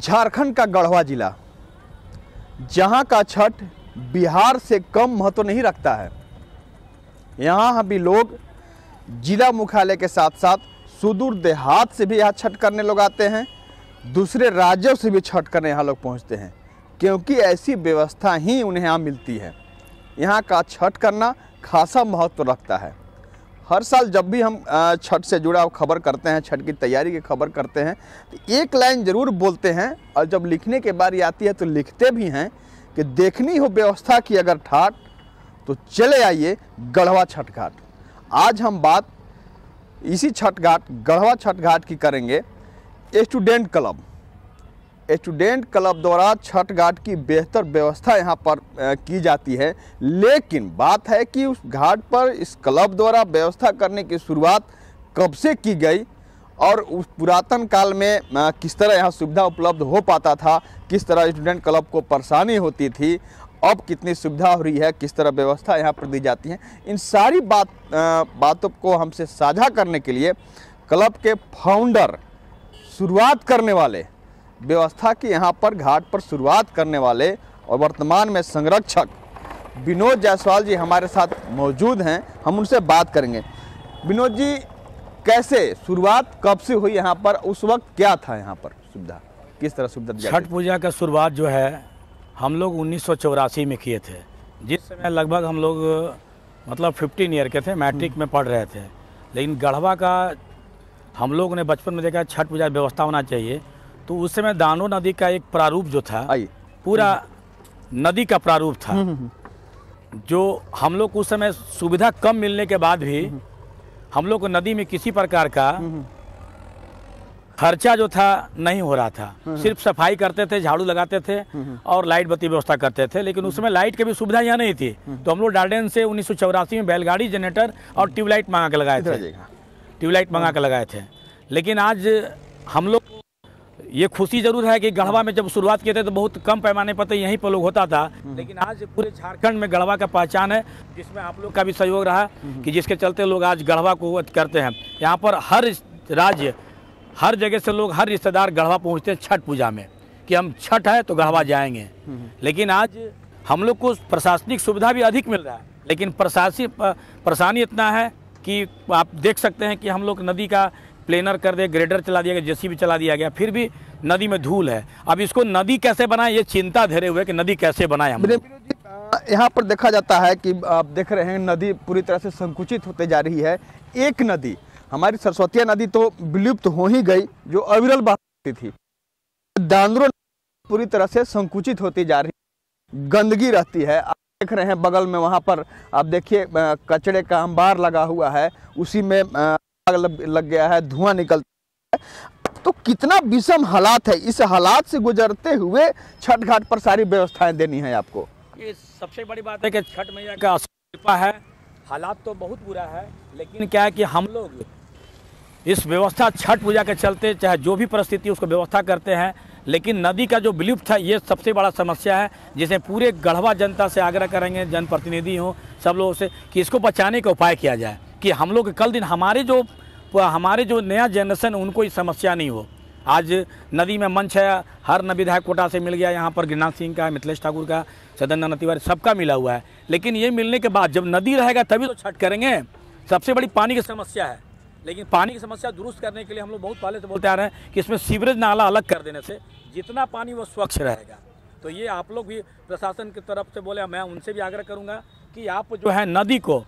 झारखंड का गढ़वा जिला, जहां का छठ बिहार से कम महत्व नहीं रखता है। यहाँ भी लोग जिला मुख्यालय के साथ साथ सुदूर देहात से भी यहाँ छठ करने लोग आते हैं, दूसरे राज्यों से भी छठ करने यहाँ लोग पहुँचते हैं, क्योंकि ऐसी व्यवस्था ही उन्हें यहाँ मिलती है। यहाँ का छठ करना खासा महत्व रखता है। हर साल जब भी हम छठ से जुड़ा खबर करते हैं, छठ की तैयारी की खबर करते हैं, तो एक लाइन ज़रूर बोलते हैं, और जब लिखने के बारी आती है तो लिखते भी हैं कि देखनी हो व्यवस्था की अगर ठाट तो चले आइए गढ़वा छठ घाट। आज हम बात इसी छठ घाट, गढ़वा छठ घाट की करेंगे। स्टूडेंट क्लब द्वारा छठ घाट की बेहतर व्यवस्था यहाँ पर की जाती है, लेकिन बात है कि उस घाट पर इस क्लब द्वारा व्यवस्था करने की शुरुआत कब से की गई और उस पुरातन काल में किस तरह यहाँ सुविधा उपलब्ध हो पाता था, किस तरह स्टूडेंट क्लब को परेशानी होती थी, अब कितनी सुविधा हो रही है, किस तरह व्यवस्था यहाँ पर दी जाती है। इन सारी बातों को हमसे साझा करने के लिए क्लब के फाउंडर, शुरुआत करने वाले, व्यवस्था की यहाँ पर घाट पर शुरुआत करने वाले और वर्तमान में संरक्षक विनोद जायसवाल जी हमारे साथ मौजूद हैं। हम उनसे बात करेंगे। विनोद जी, कैसे शुरुआत कब से हुई यहाँ पर, उस वक्त क्या था यहाँ पर सुविधा, किस तरह सुविधा दी जाती? छठ पूजा का शुरुआत जो है हम लोग 1984 में किए थे, जिस समय लगभग हम लोग मतलब 15 ईयर के थे, मैट्रिक में पढ़ रहे थे। लेकिन गढ़वा का हम लोग ने बचपन में देखा छठ पूजा व्यवस्था होना चाहिए, तो उस समय दानो नदी का एक प्रारूप जो था, पूरा नदी का प्रारूप था, जो हम लोग उस समय सुविधा कम मिलने के बाद भी हम लोग को नदी में किसी प्रकार का खर्चा जो था नहीं हो रहा था। सिर्फ सफाई करते थे, झाड़ू लगाते थे और लाइट बत्ती व्यवस्था करते थे, लेकिन उस समय लाइट की भी सुविधा यहाँ नहीं थी। तो हम लोग डार्डेन से 1984 में बैलगाड़ी, जनरेटर और ट्यूबलाइट मंगा के लगाए थे। लेकिन आज हम लोग ये खुशी जरूर है कि गढ़वा में जब शुरुआत किए थे तो बहुत कम पैमाने पर तो यहीं पर लोग होता था, लेकिन आज पूरे झारखंड में गढ़वा का पहचान है, जिसमें आप लोग का भी सहयोग रहा कि जिसके चलते लोग आज गढ़वा को करते हैं। यहाँ पर हर राज्य, हर जगह से लोग, हर रिश्तेदार गढ़वा पहुँचते हैं छठ पूजा में कि हम छठ है तो गढ़वा जाएंगे। लेकिन आज हम लोग को प्रशासनिक सुविधा भी अधिक मिल रहा है, लेकिन परेशानी इतना है कि आप देख सकते हैं कि हम लोग नदी का प्लेनर कर दे, ग्रेडर चला दिया गया, जेसीबी चला दिया गया, फिर भी नदी में धूल है। अब इसको नदी कैसे बनाए, ये चिंता धरे हुए कि नदी कैसे बनाए। हम यहाँ पर देखा जाता है कि आप देख रहे हैं नदी पूरी तरह से संकुचित होते जा रही है। एक नदी, हमारी सरस्वती नदी तो विलुप्त हो ही गई, जो अविरल बहती थी। दांदरो पूरी तरह से संकुचित होती जा रही, गंदगी रहती है। आप देख रहे हैं बगल में, वहाँ पर आप देखिए कचरे का अंबार लगा हुआ है, उसी में लग गया है, धुआं निकलता है। तो कितना विषम हालात है। इस हालात से गुजरते हुए छठ घाट पर सारी व्यवस्थाएं देनी है आपको। ये सबसे बड़ी बात है कि छठ मैया का कृपा है। हालात तो बहुत बुरा है, लेकिन क्या है कि हम लोग इस व्यवस्था छठ पूजा के चलते, चाहे जो भी परिस्थिति उसको व्यवस्था करते हैं, लेकिन नदी का जो विलुप्त है ये सबसे बड़ा समस्या है, जिसे पूरे गढ़वा जनता से आग्रह करेंगे, जनप्रतिनिधि हो, सब लोगों से, कि इसको बचाने का उपाय किया जाए, कि हम लोग कल दिन हमारे जो नया जनरेशन उनको ये समस्या नहीं हो। आज नदी में मंच है, हर विधायक कोटा से मिल गया, यहाँ पर गिरिनाथ सिंह का, मिथिलेश ठाकुर का, सदन तिवारी, सबका मिला हुआ है। लेकिन ये मिलने के बाद जब नदी रहेगा तभी तो छठ करेंगे। सबसे बड़ी पानी की समस्या है, लेकिन पानी की समस्या दुरुस्त करने के लिए हम लोग बहुत पहले से बोलते आ रहे हैं कि इसमें सीवरेज नाला अलग कर देने से जितना पानी वो स्वच्छ रहेगा। तो ये आप लोग भी प्रशासन की तरफ से बोले, मैं उनसे भी आग्रह करूँगा कि आप जो है नदी को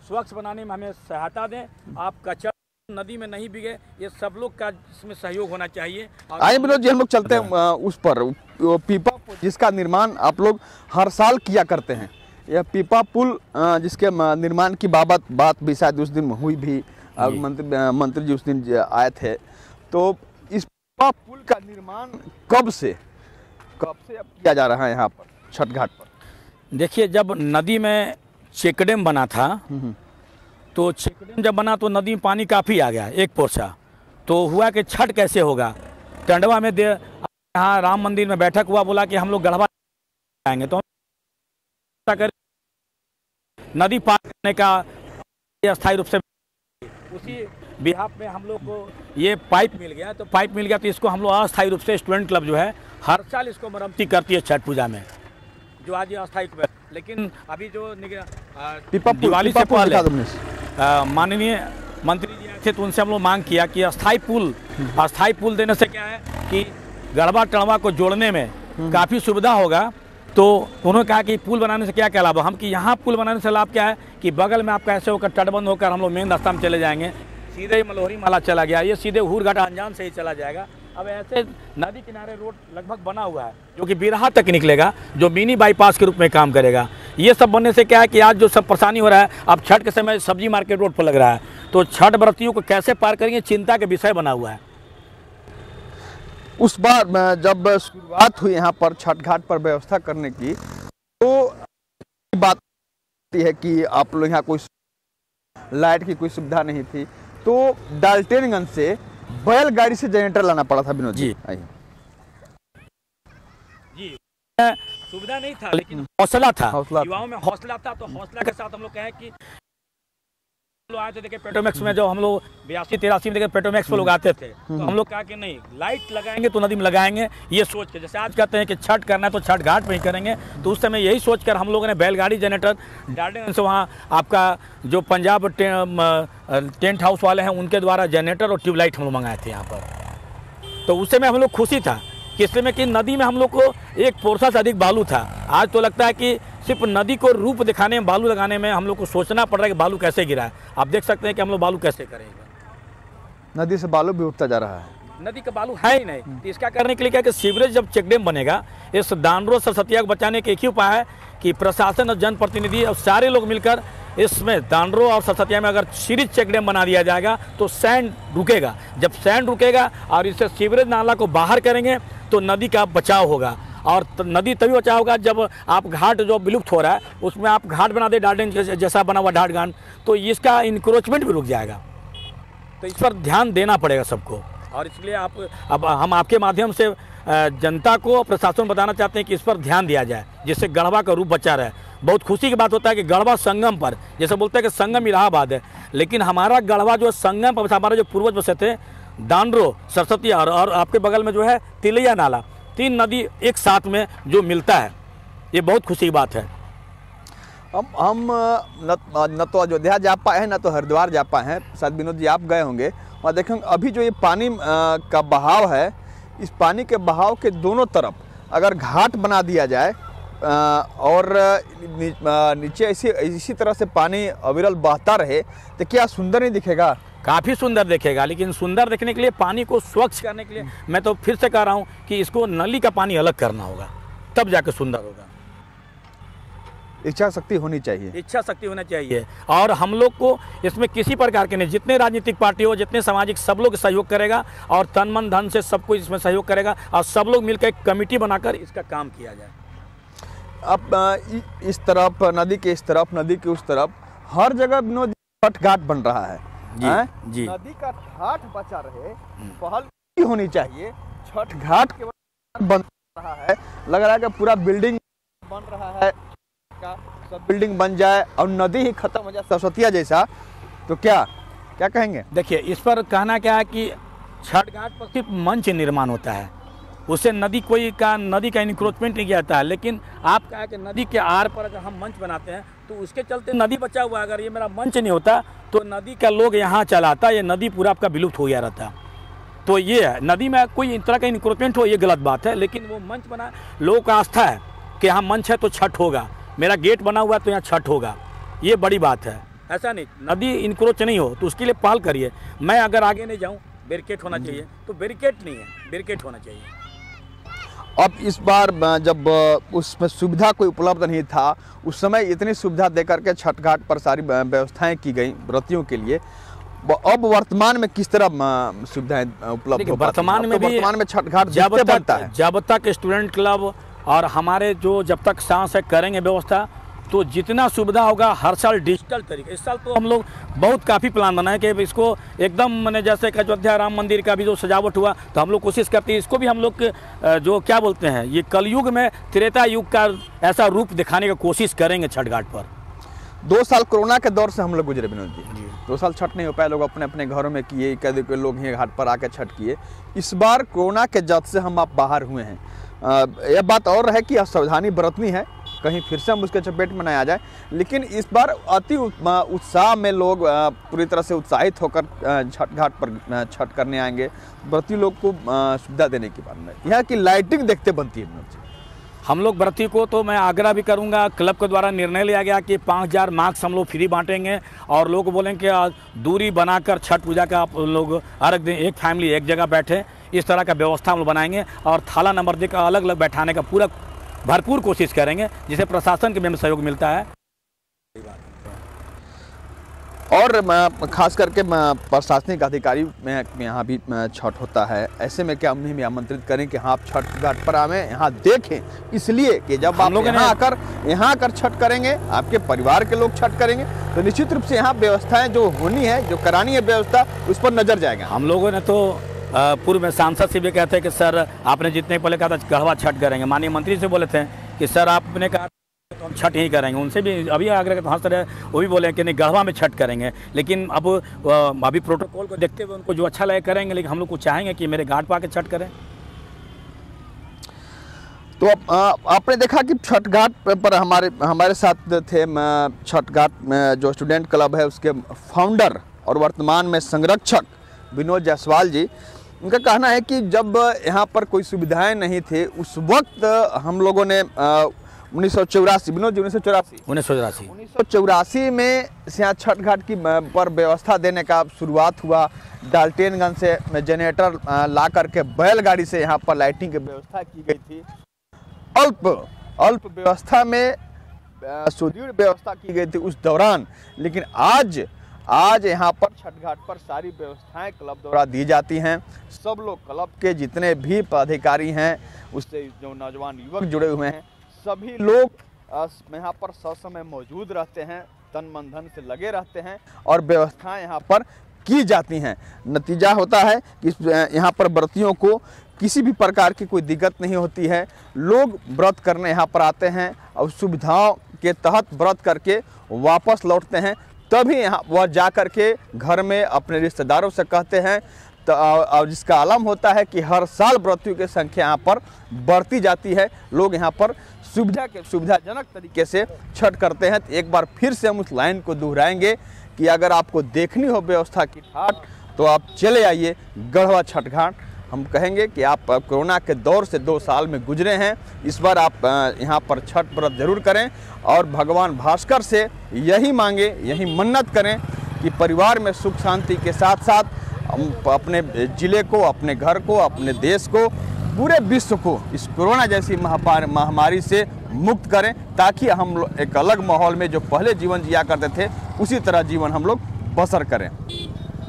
स्वच्छ बनाने में हमें सहायता दें। आप कचरा नदी में नहीं बिगे, ये सब लोग का इसमें सहयोग होना चाहिए। आइए विनोद जी, हम लोग चलते हैं उस पर, पीपा जिसका निर्माण आप लोग हर साल किया करते हैं। यह पीपा पुल जिसके निर्माण की बात भी शायद उस दिन हुई भी, मंत्री जी उस दिन आए थे। तो इस पीपा पुल का निर्माण कब से अब किया जा रहा है यहाँ पर छठ घाट पर? देखिए, जब नदी में चेक डैम बना था, तो चेक डैम जब बना तो नदी में पानी काफ़ी आ गया, एक पोर्सा। तो हुआ कि छठ कैसे होगा। टंडवा में यहाँ राम मंदिर में बैठक हुआ, बोला कि हम लोग गढ़वा आएंगे, तो नदी पार करने का अस्थायी रूप से उसी बिहाफ में हम लोग को ये पाइप मिल गया, तो पाइप मिल गया तो इसको हम लोग अस्थायी रूप से स्टूडेंट क्लब जो है हर साल इसको मरम्मती करती है छठ पूजा में, जो आज ये अस्थायी। लेकिन अभी जो दिवाली से पहले माननीय मंत्री जी आए थे तो उनसे हम लोग मांग किया कि अस्थायी पुल देने से क्या है कि गढ़वा टड़वा को जोड़ने में काफ़ी सुविधा होगा। तो उन्होंने कहा कि पुल बनाने से क्या क्या लाभ है, हम कि यहाँ पुल बनाने से लाभ क्या है कि बगल में आपका ऐसे होकर तटबंध होकर हम लोग मेन रास्ता में चले जाएंगे, सीधे ही मलोहरी माला चला गया, ये सीधे हुरघाटा अंजान से ही चला जाएगा। अब ऐसे नदी किनारे रोड लगभग बना हुआ है जो कि बिरहा तक निकलेगा, जो मिनी बाईपास के रूप में काम करेगा। ये सब बनने से क्या है कि आज जो सब परेशानी हो रहा है, अब छठ के समय सब्जी मार्केट रोड पर लग रहा है, तो छठ व्रतियों को कैसे पार करेंगे चिंता के विषय बना हुआ है। उस बार जब शुरुआत हुई यहाँ पर छठ घाट पर व्यवस्था करने की, तो बात है कि आप लोग यहाँ कोई लाइट की कोई सुविधा नहीं थी, तो डाल्टनगंज से बैलगाड़ी से जनरेटर लाना पड़ा था। विनोद जी सुविधा नहीं था लेकिन हौसला था, युवाओं में हौसला था। तो हौसला के साथ हम लोग कहें कि लोग आए थे, देखिए पेट्रोमैक्स में जो हम लोग 82-83 में देखिए पेट्रोमैक्स पे लोग आते थे, तो हम लोग कहा कि नहीं लाइट लगाएंगे तो नदी में लगाएंगे, ये सोच के जैसे आज कहते हैं कि छठ करना है तो छठ घाट पे ही करेंगे, तो उस समय यही सोचकर हम लोगों ने बैलगाड़ी जनरेटर डाल्टनगंज से वहाँ आपका जो पंजाब टेंट हाउस वाले हैं उनके द्वारा जनरेटर और ट्यूबलाइट हम लोग मंगाए थे यहाँ पर। तो उस समय हम लोग खुशी था कि इसमें कि नदी में हम लोग को एक पोरसा से अधिक बालू था। आज तो लगता है कि सिर्फ नदी को रूप दिखाने में, बालू लगाने में हम लोग को सोचना पड़ रहा है कि बालू कैसे गिरा है। आप देख सकते हैं कि हम लोग बालू कैसे करेंगे, नदी से बालू भी उठता जा रहा है, नदी का बालू है ही नहीं। तो इसका करने के लिए क्या कि सीवरेज जब चेक डैम बनेगा, इस दानरो सरस्वतिया को बचाने के एक ही उपाय है कि प्रशासन और जनप्रतिनिधि और सारे लोग मिलकर इसमें दानरो और सरस्वतिया में अगर सीरीज चेक डैम बना दिया जाएगा तो सैंड रुकेगा। जब सैंड रुकेगा और इससे सीवरेज नाला को बाहर करेंगे तो नदी का बचाव होगा। और नदी तभी बचाव होगा जब आप घाट जो विलुप्त हो रहा है उसमें आप घाट बना दे, डाल्टनगंज जैसा बना हुआ घाट घाट, तो इसका इंक्रोचमेंट भी रुक जाएगा। तो इस पर ध्यान देना पड़ेगा सबको, और इसलिए अब हम आपके माध्यम से जनता को, प्रशासन बताना चाहते हैं कि इस पर ध्यान दिया जाए जिससे गढ़वा का रूप बचा रहे। बहुत खुशी की बात होता है कि गढ़वा संगम पर, जैसे बोलते हैं कि संगम इलाहाबाद है, लेकिन हमारा गढ़वा जो संगम पर हमारे जो पूर्वज बसे थे, दानरो, सरस्वती और आपके बगल में जो है तिलैया नाला, 3 नदी एक साथ में जो मिलता है, ये बहुत खुशी की बात है। हम न तो अयोध्या जा पाए हैं, न तो हरिद्वार जा पाए हैं, शायद विनोद जी आप गए होंगे और देखेंगे अभी जो ये पानी का बहाव है, इस पानी के बहाव के दोनों तरफ अगर घाट बना दिया जाए और नीचे इसी तरह से पानी अविरल बहता रहे तो क्या सुंदर नहीं दिखेगा? काफ़ी सुंदर दिखेगा, लेकिन सुंदर दिखने के लिए, पानी को स्वच्छ करने के लिए मैं तो फिर से कह रहा हूँ कि इसको नली का पानी अलग करना होगा, तब जाकर सुंदर होगा। इच्छा शक्ति होनी चाहिए, इच्छा शक्ति होना चाहिए। और हम लोग को इसमें किसी प्रकार के नहीं, जितने राजनीतिक पार्टी हो, जितने सामाजिक, सब लोग सहयोग करेगा और तन मन धन से सब कुछ इसमें सहयोग करेगा और सब लोग मिलकर एक कमेटी बनाकर इसका काम किया जाए। अब इस तरफ नदी के, इस तरफ नदी के, उस तरफ हर जगह विनोद छठ घाट बन रहा है जी। नदी का घाट बचा रहे, पहल होनी चाहिए। छठ घाट के बन रहा है, लग रहा है कि पूरा बिल्डिंग बन रहा है, सब बिल्डिंग बन जाए और नदी ही खत्म हो जाए सरस्वतिया जैसा, तो क्या कहेंगे? देखिए, इस पर कहना क्या है कि छठ घाट पर सिर्फ मंच निर्माण होता है, उससे नदी का इंक्रोचमेंट नहीं किया जाता है। लेकिन आप कहा कि नदी के आर पर अगर हम मंच बनाते हैं तो उसके चलते नदी बचा हुआ है। अगर ये मेरा मंच नहीं होता तो नदी का लोग यहाँ चलाता, ये नदी पूरा आपका विलुप्त हो गया रहता। तो ये है, नदी में कोई इस तरह का इंक्रोचमेंट हो ये गलत बात है, लेकिन वो मंच बना, लोगों का आस्था है कि यहाँ मंच है तो छठ होगा, मेरा गेट बना हुआ है तो यहाँ छठ होगा, ये बड़ी बात है। ऐसा नहीं, नदी इंक्रोच नहीं हो तो उसके लिए पहल करिए। मैं अगर आगे नहीं जाऊँ, बैरिकेड होना चाहिए, तो बैरिकेड नहीं है, बैरिकेड होना चाहिए। अब इस बार जब उसमें सुविधा कोई उपलब्ध नहीं था, उस समय इतनी सुविधा देकर के छठ घाट पर सारी व्यवस्थाएं की गई व्रतियों के लिए। अब वर्तमान में किस तरह सुविधाएं उपलब्ध हो? वर्तमान में छठ घाट जब बनता है, जब तक स्टूडेंट क्लब और हमारे जो जब तक सांस है करेंगे व्यवस्था, तो जितना सुविधा होगा हर साल डिजिटल तरीके। इस साल तो हम लोग बहुत काफ़ी प्लान बनाए कि इसको एकदम मैंने जैसे कि अयोध्या राम मंदिर का भी जो सजावट हुआ, तो हम लोग कोशिश करते हैं इसको भी हम लोग जो क्या बोलते हैं, ये कलयुग में त्रेता युग का ऐसा रूप दिखाने की कोशिश करेंगे छठ घाट पर। 2 साल कोरोना के दौर से हम लोग गुजरे विनोद जी। 2 साल छठ नहीं हो पाया, लोग अपने अपने घरों में किए, कई लोग ही घाट पर आकर छठ किए। इस बार कोरोना के जद से हम आप बाहर हुए हैं। यह बात और है कि सावधानी बरतनी है, कहीं फिर से हम उसके चपेट में न आ जाए। लेकिन इस बार अति उत्साह में लोग पूरी तरह से उत्साहित होकर छठ घाट पर छठ करने आएंगे। व्रती लोग को सुविधा देने की बात में यहाँ की लाइटिंग देखते बनती है। हम लोग व्रती को तो मैं आग्रह भी करूंगा, क्लब के द्वारा निर्णय लिया गया कि 5000 मास्क हम लोग फ्री बांटेंगे और लोग बोलें कि दूरी बनाकर छठ पूजा का आप लोग हर दिन एक फैमिली एक जगह बैठे, इस तरह का व्यवस्था हम लोग बनाएंगे और थाला नंबर दे का अलग अलग बैठाने का पूरा भरपूर कोशिश करेंगे, जिसे प्रशासन के में सहयोग मिलता है। और खास करके प्रशासनिक अधिकारी में यहाँ भी छठ होता है, ऐसे में क्या उन्हें भी आमंत्रित करें कि हाँ आप छठ घाट पर आवें, यहाँ देखें, इसलिए कि जब आप यहाँ आकर छठ करेंगे, आपके परिवार के लोग छठ करेंगे, तो निश्चित रूप से यहाँ व्यवस्थाएं जो होनी है, जो करानी है व्यवस्था, उस पर नजर जाएगा। हम लोगों ने तो पूर्व में सांसद से भी कहते हैं कि सर आपने जितने पहले कहा था गढ़वा छठ करेंगे, माननीय मंत्री से बोले थे कि सर आपने कहा तो हम छठ ही करेंगे, उनसे भी अभी आग्रह तो हाँ सर वो भी बोले कि नहीं गढ़वा में छठ करेंगे। लेकिन अब अभी प्रोटोकॉल को देखते हुए उनको जो अच्छा लगे करेंगे, लेकिन हम लोग को चाहेंगे कि मेरे घाट पर आके छठ करें। तो आपने देखा कि छठ घाट पर हमारे साथ थे छठ घाट में जो स्टूडेंट क्लब है उसके फाउंडर और वर्तमान में संरक्षक विनोद जायसवाल जी। उनका कहना है कि जब यहाँ पर कोई सुविधाएं नहीं थे, उस वक्त हम लोगों ने 1984 विनोद जी 1984 में यहाँ छठ घाट की पर व्यवस्था देने का शुरुआत हुआ। डाल्टेनगंज से जनरेटर ला करके बैलगाड़ी से यहाँ पर लाइटिंग की व्यवस्था की गई थी। अल्प व्यवस्था में सुदृढ़ व्यवस्था की गई थी उस दौरान। लेकिन आज यहाँ पर छठ घाट पर सारी व्यवस्थाएं क्लब द्वारा दी जाती हैं। सब लोग क्लब के जितने भी पदाधिकारी हैं, उससे जो नौजवान युवक जुड़े हुए हैं, सभी लोग यहाँ पर ससमय मौजूद रहते हैं, तन मन धन से लगे रहते हैं और व्यवस्थाएं यहाँ पर की जाती हैं। नतीजा होता है कि यहाँ पर व्रतियों को किसी भी प्रकार की कोई दिक्कत नहीं होती है। लोग व्रत करने यहाँ पर आते हैं और सुविधाओं के तहत व्रत करके वापस लौटते हैं। तभी यहाँ वह जा कर के घर में अपने रिश्तेदारों से कहते हैं, तो और जिसका आलम होता है कि हर साल व्रतियों की संख्या यहाँ पर बढ़ती जाती है। लोग यहाँ पर सुविधाजनक तरीके से छठ करते हैं। तो एक बार फिर से हम उस लाइन को दोहराएंगे कि अगर आपको देखनी हो व्यवस्था की ठाट, तो आप चले आइए गढ़वा छठ घाट। हम कहेंगे कि आप कोरोना के दौर से 2 साल में गुजरे हैं, इस बार आप यहाँ पर छठ व्रत जरूर करें और भगवान भास्कर से यही मांगे, यही मन्नत करें कि परिवार में सुख शांति के साथ साथ हम अपने ज़िले को, अपने घर को, अपने देश को, पूरे विश्व को इस कोरोना जैसी महामारी से मुक्त करें, ताकि हम एक अलग माहौल में जो पहले जीवन जिया करते थे उसी तरह जीवन हम लोग बसर करें।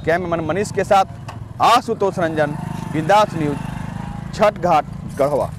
कैमरामैन मनीष के साथ आशुतोष रंजन, बिंदास न्यूज, छठ घाट, गढ़वा।